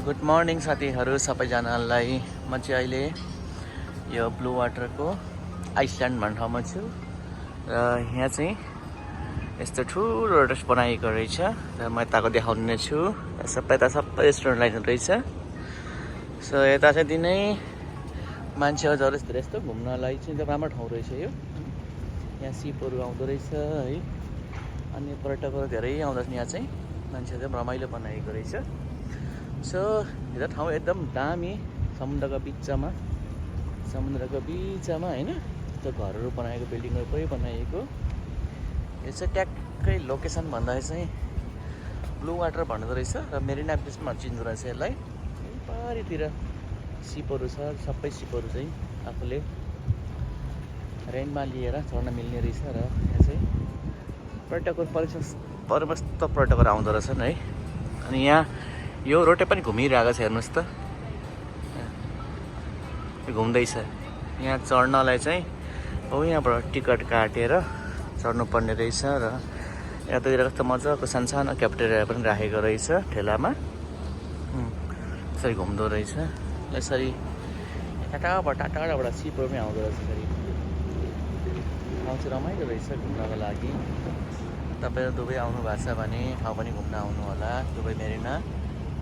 Good morning साथीहरू सबैजनालाई। म चाहिँ अहिले यो ब्लू वाटरको आइसल्यान्ड भन्ने ठाउँमा छु र यहाँ चाहिँ यस्तो ठुलो रेस्टुरेन्ट बनाएको रहेछ र म यताको देखाउने छु। सबै रेस्टुरेन्ट लाइन रहेछ। सो यता चाहिँ दिनै मान्छेहरू जरेसतिर यस्तो घुम्नलाई चाहिँ एकदम राम्रो ठाउँ रहेछ यो। यहाँ सिपहरू आउँदो रहेछ है, अनि पर्यटकहरू धेरै आउँदछ। यहाँ चाहिँ मान्छेहरू चाहिँ रमाइलो बनाएको रहेछ। सो यो ठाउँ एकदम दामी, समुद्रको बिचमा होइन, त्यो घरहरू बनाएको, बिल्डिङहरू पुरै बनाएको। यो चाहिँ ट्याक्कै लोकेसन भन्दाखेरि चाहिँ ब्लू वाटर भन्दो रहेछ र मेरिना बिचमा चिन्दो रहेछ यसलाई। पारितिर सिपहरू छ, सबै सिपहरू चाहिँ आफूले रेन्टमा लिएर चढ्न मिल्ने रहेछ र यहाँ चाहिँ पर्यटकहरू परमस्त पर्यटकहरू आउँदो रहेछन् है। अनि यहाँ यो रोटे पनि घुमिरहेको छ, हेर्नुहोस् त, घुम्दैछ। यहाँ चढ्नलाई चाहिँ हो यहाँबाट टिकट काटेर चढ्नुपर्ने रहेछ र यतातिर कस्तो मजाको सानो क्याफेटेरिया पनि राखेको रहेछ ठेलामा। यसरी घुम्दो रहेछ। यसरी टाढाबाट सिपहरू पनि आउँदो रहेछ। यसरी ठाउँ चाहिँ रमाइलो रहेछ घुम्नको लागि। तपाईँहरू दुबई आउनु भएको छ भने ठाउँ पनि घुम्न आउनु होला। दुबई मेरिना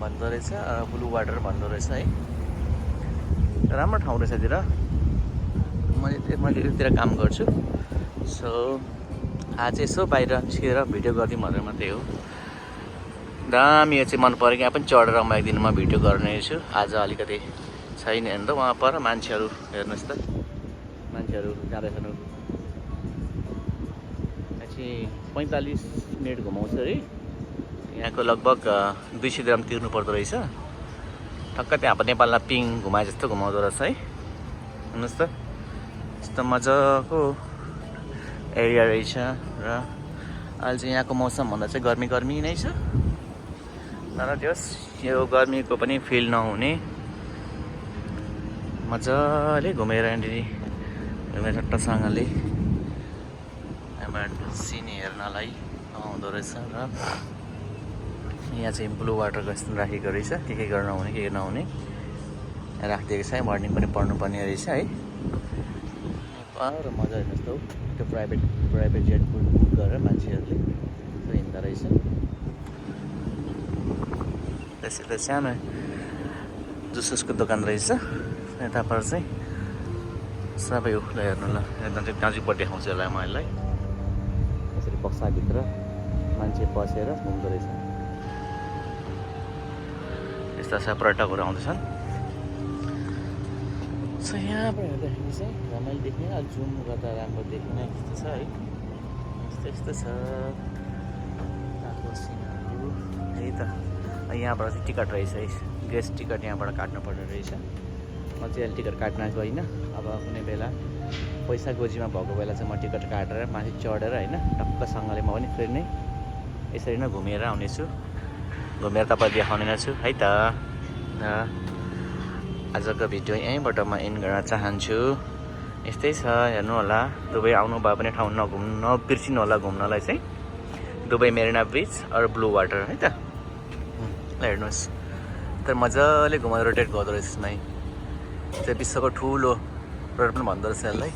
भन्दो रहेछ र ब्लू वाटर भन्दो रहेछ है। राम्रो ठाउँ रहेछ यतिर। मैले यतिर काम गर्छु। सो आज यसो बाहिर निस्केर भिडियो गरिदिउँ भनेर मात्रै हो। दामी यो चाहिँ मन पऱ्यो। यहाँ पनि चढेर म एक दिनमा भिडियो गर्ने छु। आज अलिकति छैन हेर्नु त, वहाँ पर मान्छेहरू हेर्नुहोस् त, मान्छेहरू जाँदैछन्। चाहिँ 45 मिनट घुमाउँछ अरे। यहाँको लगभग 200 ग्राम तिर्नु पर्दो रहेछ। ठक्क त्यहाँ अब नेपालमा पिङ घुमाए जस्तो घुमाउँदो रहेछ है। हेर्नुहोस् त, यस्तो मजाको एरिया रहेछ। र अहिले चाहिँ यहाँको मौसम भन्दा चाहिँ गर्मी नै छ। तर त्यस यो गर्मीको पनि फिल नहुने मजाले घुमेर सट्टासँगले सिन हेर्नलाई आउँदो रहेछ। र यहाँ चाहिँ ब्लू वाटरको यस्तो राखेको रहेछ। के गर्न हुने के नहुने राखिदिएको छ। मर्निङ पनि पढ्नुपर्ने रहेछ है। र मजा हेर्नुहोस् त, त्यो प्राइभेट जेट बुक गरेर मान्छेहरूले हिँड्दो रहेछ। त्यसरी सानो जुसको दोकान रहेछ यताबाट चाहिँ। सबै उखला हेर्नु ल, एकदम चाहिँ नजिकबाट देखाउँछु यसलाई म। यसलाई यसरी बक्साभित्र मान्छे बसेर घुम्दो रहेछ। यस्ता पर्यटकहरू आउँदैछन्। सो यहाँबाट हेर्दाखेरि चाहिँ रमाइलो देख्ने, अलिक जुम गर्दा राम्रो देखिने जस्तो छ है। यस्तो छ यहाँको सिनहरू है त। यहाँबाट चाहिँ टिकट रहेछ है, गेस्ट टिकट यहाँबाट काट्नुपर्ने रहेछ। म चाहिँ अहिले टिकट काट्न गइनँ। अब कुनै बेला पैसा गोजीमा भएको बेला चाहिँ म टिकट काटेर माथि चढेर होइन टक्कसँगले म पनि फेरि नै यसरी नै घुमेर आउनेछु। घुमेर तपाईँ देखाउने नै छु है त। आजको भिडियो यहीँबाट म एन्ड गर्न चाहन्छु। यस्तै छ, हेर्नु होला। दुबई आउनु भयो भने ठाउँ नबिर्सिनु होला घुम्नलाई चाहिँ। दुबई मेरिना ब्रिज अर ब्लू वाटर है त। ल हेर्नुहोस्, तर मजाले घुमाएर रोटेट गर्दो रहेछ यसमा। चाहिँ विश्वको ठुलो रोड पनि भन्दो रहेछ यसलाई।